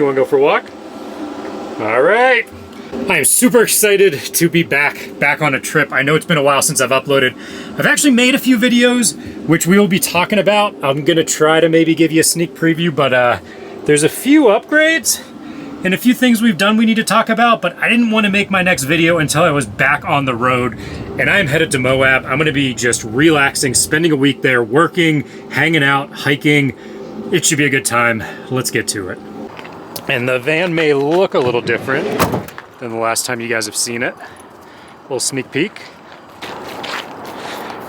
wanna go for a walk? All right. I am super excited to be back on a trip. I know it's been a while since I've uploaded. I've actually made a few videos, which we will be talking about. I'm gonna try to maybe give you a sneak preview, but there's a few upgrades and a few things we've done we need to talk about, but I didn't want to make my next video until I was back on the road, and I am headed to Moab. I'm gonna be just relaxing, spending a week there, working, hanging out, hiking. It should be a good time. Let's get to it. And the van may look a little different than the last time you guys have seen it. A little sneak peek.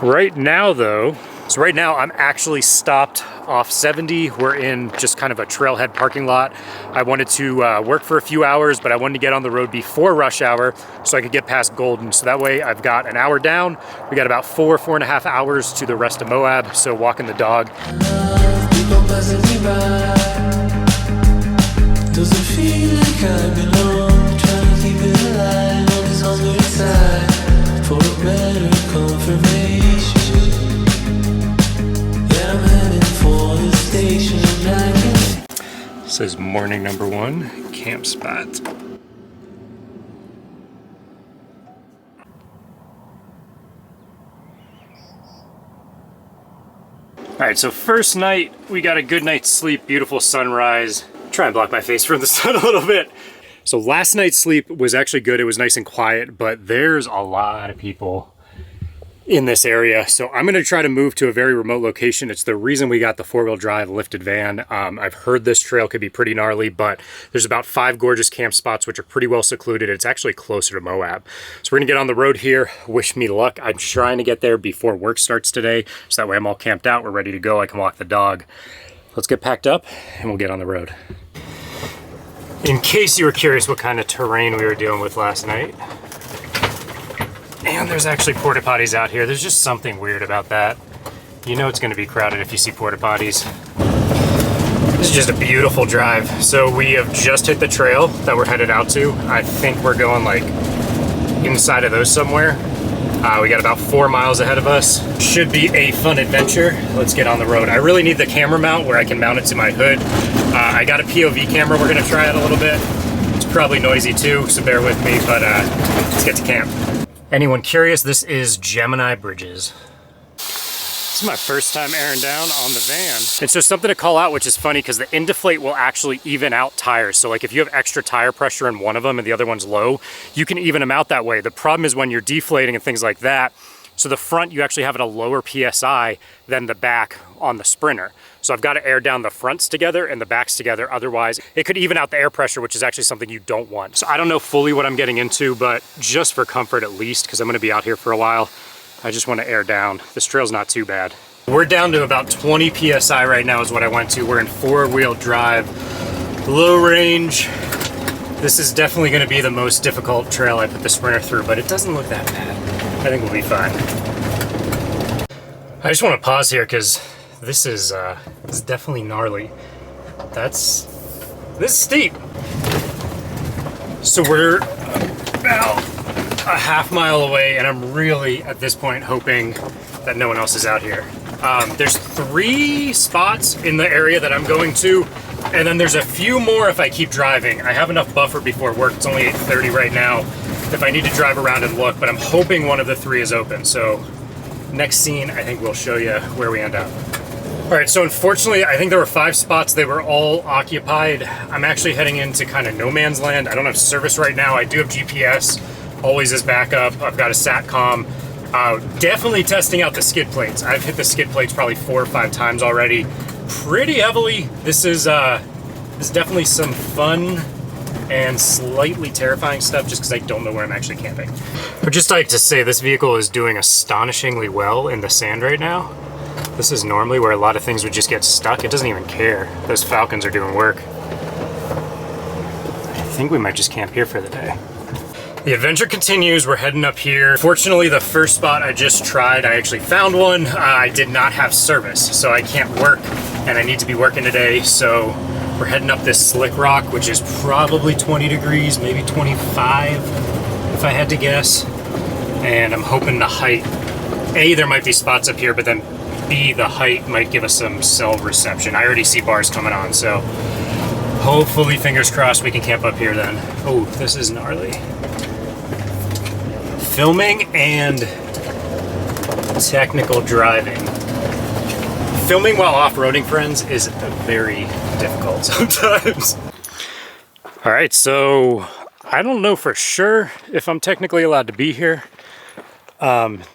Right now though, so right now I'm actually stopped off 70. We're in just kind of a trailhead parking lot. I wanted to work for a few hours, but I wanted to get on the road before rush hour so I could get past Golden. So that way I've got an hour down. We got about 4.5 hours to the rest of Moab. So walking the dog. Doesn't feel like I belong. Trying to keep it alive on this hungry side for a better confirmation. Yeah, I'm heading for the station. It says morning number 1, camp spot. All right, so first night, we got a good night's sleep, beautiful sunrise. Try and block my face from the sun a little bit. So last night's sleep was actually good. It was nice and quiet, but there's a lot of people in this area. So I'm gonna try to move to a very remote location. It's the reason we got the 4-wheel drive lifted van. I've heard this trail could be pretty gnarly, but there's about 5 gorgeous camp spots, which are pretty well secluded. It's actually closer to Moab. So we're gonna get on the road here. Wish me luck. I'm trying to get there before work starts today. So that way I'm all camped out, we're ready to go. I can walk the dog. Let's get packed up and we'll get on the road. In case you were curious what kind of terrain we were dealing with last night. And there's actually porta potties out here. There's just something weird about that. You know it's gonna be crowded if you see porta potties. This is just a beautiful drive. So we have just hit the trail that we're headed out to. I think we're going like inside of those somewhere. We got about 4 miles ahead of us. Should be a fun adventure. Let's get on the road. I really need the camera mount where I can mount it to my hood. I got a POV camera. We're gonna try it a little bit. It's probably noisy too, so bear with me, but let's get to camp. Anyone curious, this is Gemini Bridges. This is my first time airing down on the van. It's just something to call out, which is funny because the Indeflate will actually even out tires. So like if you have extra tire pressure in one of them and the other one's low, you can even them out that way. The problem is when you're deflating and things like that, so the front, you actually have it a lower PSI than the back on the Sprinter. So I've got to air down the fronts together and the backs together. Otherwise, it could even out the air pressure, which is actually something you don't want. So I don't know fully what I'm getting into, but just for comfort at least, because I'm going to be out here for a while, I just want to air down. This trail's not too bad. We're down to about 20 PSI right now is what I went to. We're in 4-wheel drive, low range. This is definitely going to be the most difficult trail I put the Sprinter through, but it doesn't look that bad. I think we'll be fine. I just want to pause here because this is definitely gnarly. This is steep. So we're about a half mile away, and I'm really at this point hoping that no one else is out here. There's 3 spots in the area that I'm going to, and then there's a few more if I keep driving. I have enough buffer before work. It's only 8:30 right now if I need to drive around and look, but I'm hoping one of the 3 is open. So next scene, I think we'll show you where we end up. All right, so unfortunately, I think there were 5 spots. They were all occupied. I'm actually heading into kind of no man's land. I don't have service right now. I do have GPS, always as backup. I've got a SATCOM. Definitely testing out the skid plates. I've hit the skid plates probably 4 or 5 times already, pretty heavily. This is definitely some fun and slightly terrifying stuff just because I don't know where I'm actually camping. I'd just like to say this vehicle is doing astonishingly well in the sand right now. This is normally where a lot of things would just get stuck. It doesn't even care. Those Falcons are doing work. I think we might just camp here for the day. The adventure continues. We're heading up here. Fortunately, the first spot I just tried, I actually found one. I did not have service, so I can't work, and I need to be working today. So we're heading up this slick rock, which is probably 20 degrees, maybe 25, if I had to guess. And I'm hoping the height, A, there might be spots up here, but then B, the height might give us some cell reception. I already see bars coming on, so Hopefully, fingers crossed, we can camp up here then. Oh, this is gnarly. Filming and technical driving. Filming while off-roading, friends, is very difficult sometimes. All right, so I don't know for sure if I'm technically allowed to be here.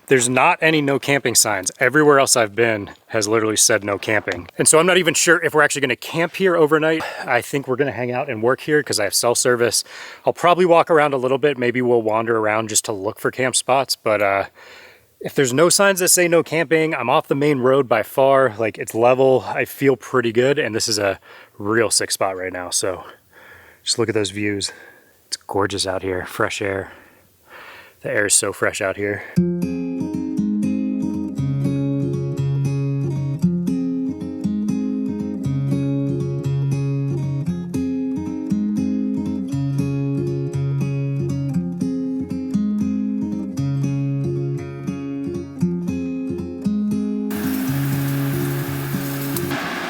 There's not any no camping signs. Everywhere else I've been has literally said no camping. And so I'm not even sure if we're actually gonna camp here overnight. I think we're gonna hang out and work here because I have cell service. I'll probably walk around a little bit. Maybe we'll wander around just to look for camp spots. But if there's no signs that say no camping, I'm off the main road by far. Like, it's level, I feel pretty good. And this is a real sick spot right now. So just look at those views. It's gorgeous out here, fresh air. The air is so fresh out here.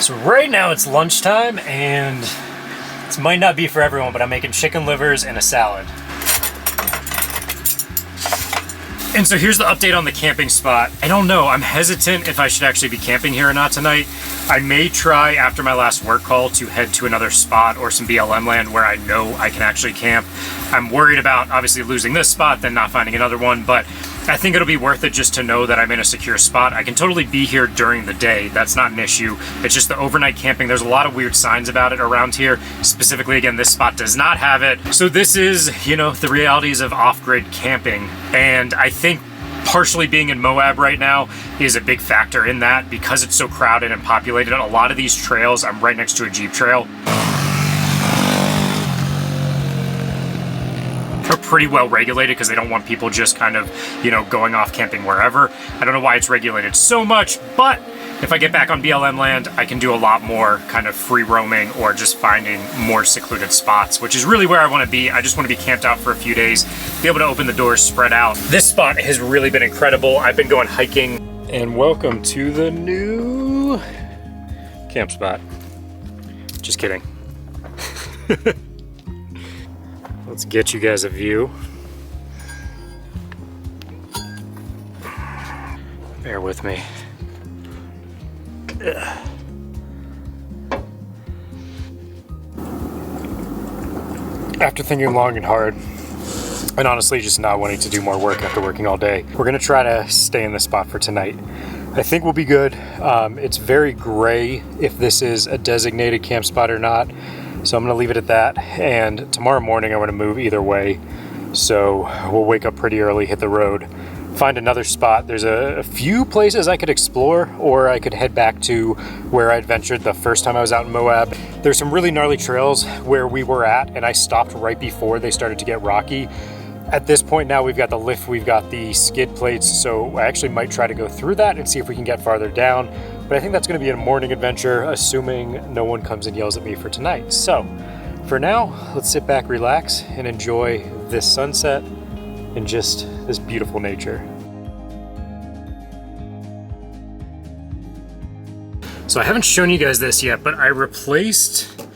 So right now it's lunchtime, and this might not be for everyone, but I'm making chicken livers and a salad. And so here's the update on the camping spot. I don't know, I'm hesitant if I should actually be camping here or not tonight. I may try after my last work call to head to another spot or some BLM land where I know I can actually camp. I'm worried about obviously losing this spot, then not finding another one, but I think it'll be worth it just to know that I'm in a secure spot. I can totally be here during the day. That's not an issue. It's just the overnight camping. There's a lot of weird signs about it around here. Specifically, again, this spot does not have it. So this is, you know, the realities of off-grid camping. And I think partially being in Moab right now is a big factor in that because it's so crowded and populated. A lot of these trails, I'm right next to a Jeep trail, are pretty well regulated because they don't want people just kind of, you know, going off camping wherever. I don't know why it's regulated so much, but if I get back on BLM land, I can do a lot more kind of free roaming or just finding more secluded spots, which is really where I want to be. I just want to be camped out for a few days, be able to open the doors, spread out. This spot has really been incredible. I've been going hiking. And welcome to the new camp spot. Just kidding. Let's get you guys a view. Bear with me. Ugh. After thinking long and hard, and honestly just not wanting to do more work after working all day, we're gonna try to stay in this spot for tonight. I think we'll be good. It's very gray if this is a designated camp spot or not. So I'm gonna leave it at that. And tomorrow morning I'm gonna move either way. So we'll wake up pretty early, hit the road, find another spot. There's a few places I could explore, or I could head back to where I adventured the first time I was out in Moab. There's some really gnarly trails where we were at, and I stopped right before they started to get rocky. At this point now, we've got the lift, we've got the skid plates, so I actually might try to go through that and see if we can get farther down. But I think that's gonna be a morning adventure, assuming no one comes and yells at me for tonight. So for now, let's sit back, relax, and enjoy this sunset and just this beautiful nature. So I haven't shown you guys this yet, but I replaced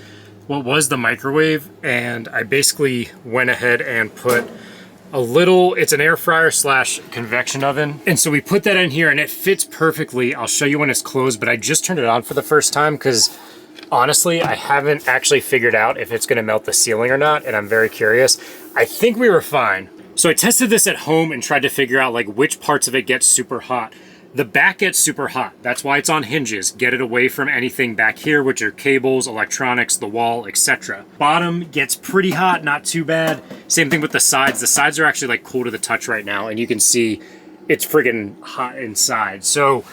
what was the microwave, and I basically went ahead and put a little, it's an air fryer slash convection oven. And so we put that in here and it fits perfectly. I'll show you when it's closed, but I just turned it on for the first time because honestly, I haven't actually figured out if it's gonna melt the ceiling or not, and I'm very curious. I think we were fine. So I tested this at home and tried to figure out like which parts of it get super hot. The back gets super hot. That's why it's on hinges. Get it away from anything back here, which are cables, electronics, the wall, etc. Bottom gets pretty hot, not too bad. Same thing with the sides. The sides are actually like cool to the touch right now, and you can see it's friggin' hot inside. So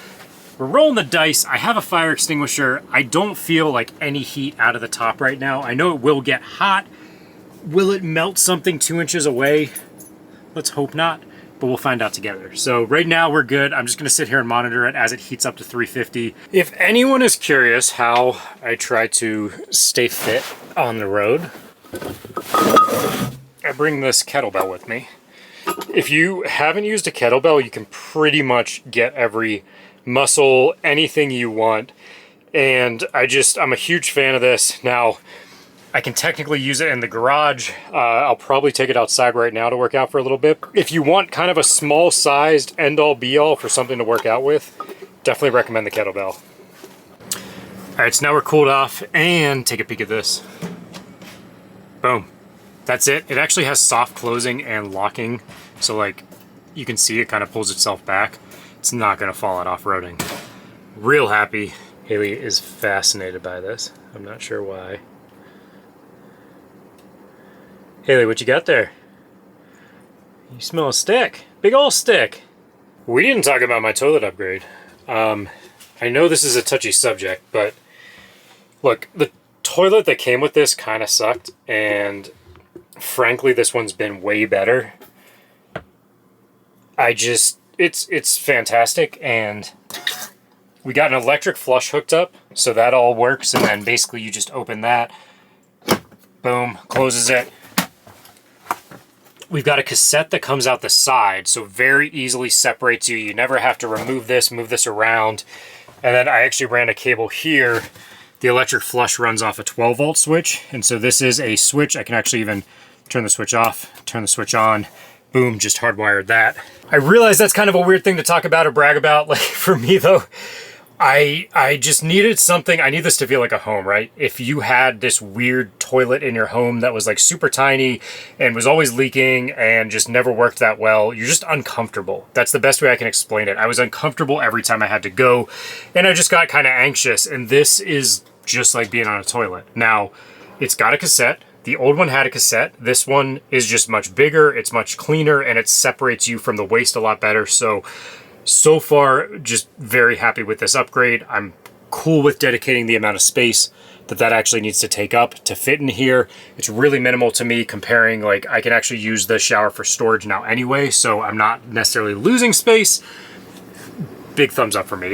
we're rolling the dice. I have a fire extinguisher. I don't feel like any heat out of the top right now. I know it will get hot. Will it melt something 2 inches away? Let's hope not, but we'll find out together. So right now we're good. I'm just gonna sit here and monitor it as it heats up to 350. If anyone is curious how I try to stay fit on the road, I bring this kettlebell with me. If you haven't used a kettlebell, you can pretty much get every muscle, anything you want. And I'm a huge fan of this. Now, I can technically use it in the garage. I'll probably take it outside right now to work out for a little bit. If you want kind of a small sized end all be all for something to work out with, definitely recommend the kettlebell. All right, so now we're cooled off, and take a peek at this. Boom. That's it. It actually has soft closing and locking. So like you can see it kind of pulls itself back. It's not gonna fall out off-roading. Real happy. Haley is fascinated by this. I'm not sure why. Haley, what you got there? You smell a stick. Big ol' stick. We didn't talk about my toilet upgrade. I know this is a touchy subject, but look, the toilet that came with this kind of sucked, and frankly, this one's been way better. It's fantastic, and we got an electric flush hooked up, so that all works, and then basically you just open that, boom, closes it. We've got a cassette that comes out the side, so very easily separates you. You never have to remove this, move this around. And then I actually ran a cable here. The electric flush runs off a 12-volt switch, and so this is a switch. I can actually even turn the switch off, turn the switch on. Boom, just hardwired that. I realize that's kind of a weird thing to talk about or brag about. Like for me though, I just needed something. I need this to feel like a home, right? If you had this weird toilet in your home that was like super tiny and was always leaking and just never worked that well, you're just uncomfortable. That's the best way I can explain it. I was uncomfortable every time I had to go, and I just got kind of anxious, and this is just like being on a toilet. Now, it's got a cassette. The old one had a cassette. This one is just much bigger, it's much cleaner, and it separates you from the waste a lot better. So far, just very happy with this upgrade. I'm cool with dedicating the amount of space that actually needs to take up to fit in here. It's really minimal to me comparing, like, I can actually use the shower for storage now anyway, so I'm not necessarily losing space. Big thumbs up for me.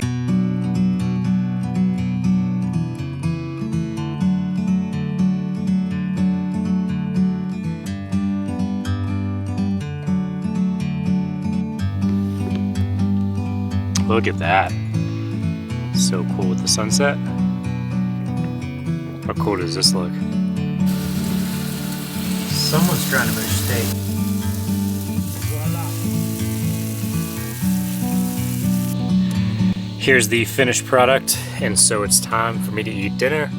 Look at that. So cool with the sunset. How cool does this look? Someone's trying to make a steak. Here's the finished product, and so it's time for me to eat dinner.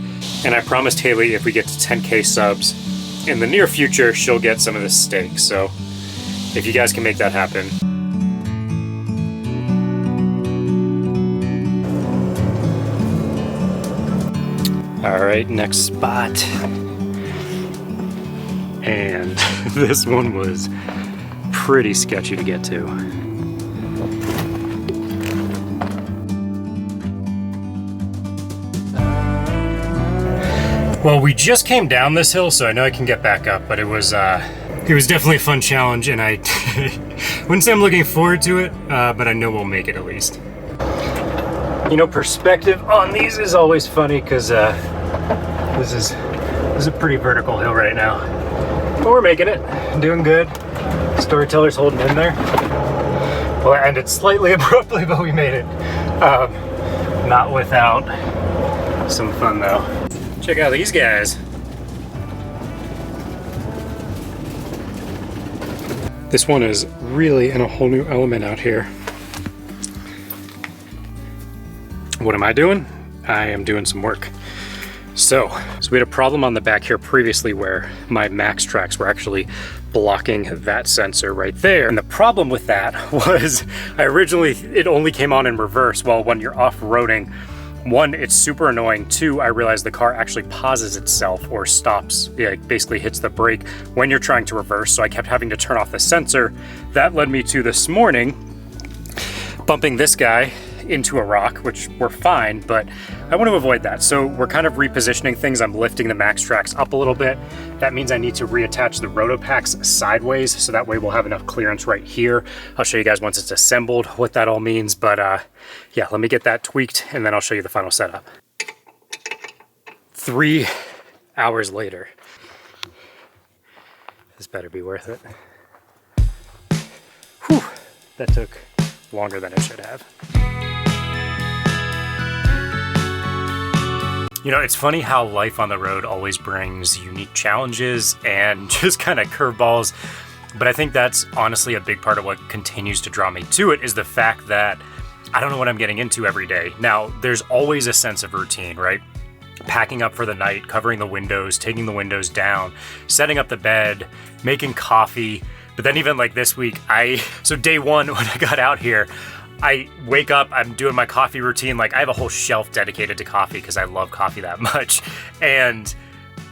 And I promised Haley if we get to 10K subs in the near future, she'll get some of this steak. So if you guys can make that happen. All right, next spot. And this one was pretty sketchy to get to. Well, we just came down this hill, so I know I can get back up, but it was definitely a fun challenge, and I wouldn't say I'm looking forward to it, but I know we'll make it at least. You know, perspective on these is always funny because this is a pretty vertical hill right now. But we're making it, doing good. Storyteller's holding in there. Well, it ended slightly abruptly, but we made it. Not without some fun though. Check out these guys. This one is really in a whole new element out here. What am I doing? I am doing some work. So we had a problem on the back here previously where my max tracks were actually blocking that sensor right there. And the problem with that was it only came on in reverse. Well, when you're off-roading, one, it's super annoying. Two, I realized the car actually pauses itself or stops, it basically hits the brake when you're trying to reverse. So I kept having to turn off the sensor. That led me to this morning bumping this guy into a rock, which we're fine, but I want to avoid that. So we're kind of repositioning things. I'm lifting the max tracks up a little bit. That means I need to reattach the rotopacks sideways, so that way we'll have enough clearance right here. I'll show you guys once it's assembled what that all means, but yeah, let me get that tweaked and then I'll show you the final setup. 3 hours later. This better be worth it. Whew, that took longer than it should have. You know, it's funny how life on the road always brings unique challenges and just kind of curveballs. But I think that's honestly a big part of what continues to draw me to it, is the fact that I don't know what I'm getting into every day. Now, there's always a sense of routine, right? Packing up for the night, covering the windows, taking the windows down, setting up the bed, making coffee. But then even like this week, so day one when I got out here, I wake up, I'm doing my coffee routine. Like, I have a whole shelf dedicated to coffee because I love coffee that much. And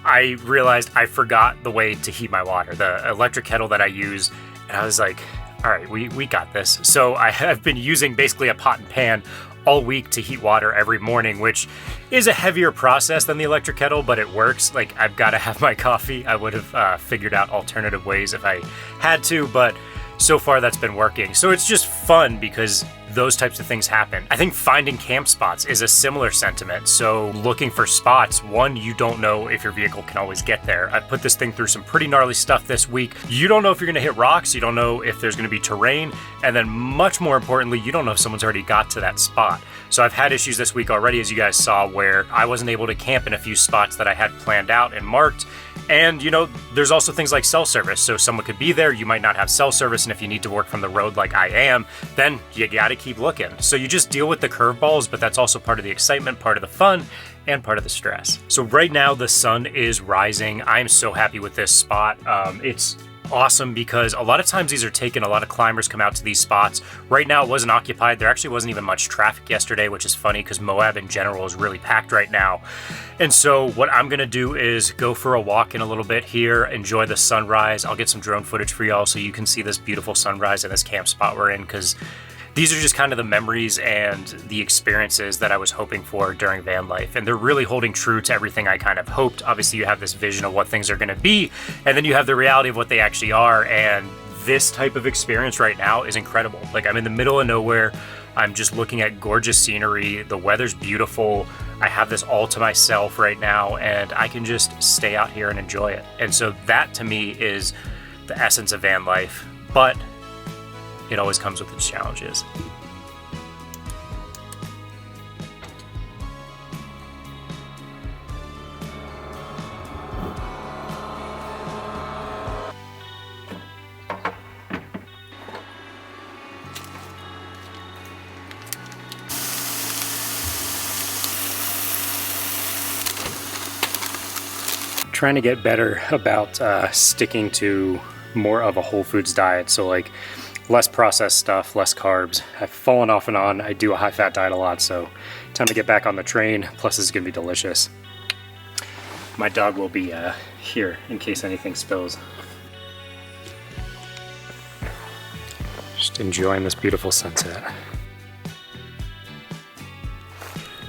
I realized I forgot the way to heat my water, the electric kettle that I use. And I was like, all right, we got this. So I have been using basically a pot and pan all week to heat water every morning, which is a heavier process than the electric kettle, but it works. Like, I've got to have my coffee. I would have figured out alternative ways if I had to, but so far that's been working. So it's just fun because those types of things happen. I think finding camp spots is a similar sentiment. So looking for spots, one, you don't know if your vehicle can always get there. I put this thing through some pretty gnarly stuff this week. You don't know if you're gonna hit rocks, you don't know if there's gonna be terrain, and then much more importantly, you don't know if someone's already got to that spot. So I've had issues this week already, as you guys saw, where I wasn't able to camp in a few spots that I had planned out and marked. And, you know, there's also things like cell service. So someone could be there, you might not have cell service, and if you need to work from the road like I am, then you gotta keep looking. So you just deal with the curveballs, but that's also part of the excitement, part of the fun, and part of the stress. So right now the sun is rising. I am so happy with this spot. It's awesome because a lot of times these are taken, a lot of climbers come out to these spots. Right now it wasn't occupied. There actually wasn't even much traffic yesterday, which is funny because Moab in general is really packed right now. And so what I'm gonna do is go for a walk in a little bit here, enjoy the sunrise. I'll get some drone footage for y'all so you can see this beautiful sunrise in this camp spot we're in, because these are just kind of the memories and the experiences that I was hoping for during van life. And they're really holding true to everything I kind of hoped. Obviously, you have this vision of what things are going to be, and then you have the reality of what they actually are. And this type of experience right now is incredible. Like, I'm in the middle of nowhere. I'm just looking at gorgeous scenery. The weather's beautiful. I have this all to myself right now, and I can just stay out here and enjoy it. And so that, to me, is the essence of van life. But it always comes with its challenges. Trying to get better about sticking to more of a whole foods diet. So like less processed stuff, less carbs. I've fallen off and on. I do a high fat diet a lot, so time to get back on the train. Plus, this is gonna be delicious. My dog will be here in case anything spills. Just enjoying this beautiful sunset.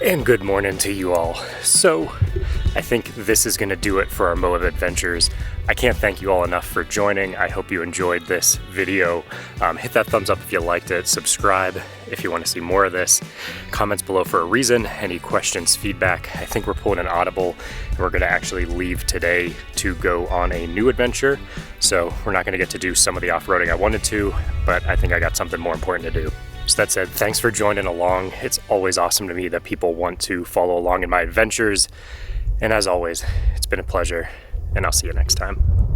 And good morning to you all. So, I think this is gonna do it for our Moab adventures. I can't thank you all enough for joining. I hope you enjoyed this video. Hit that thumbs up if you liked it. Subscribe if you want to see more of this. Comments below for a reason. Any questions, feedback. I think we're pulling an audible and we're gonna actually leave today to go on a new adventure. So we're not gonna get to do some of the off-roading I wanted to, but I think I got something more important to do. So that said, thanks for joining along. It's always awesome to me that people want to follow along in my adventures. And as always, it's been a pleasure, and I'll see you next time.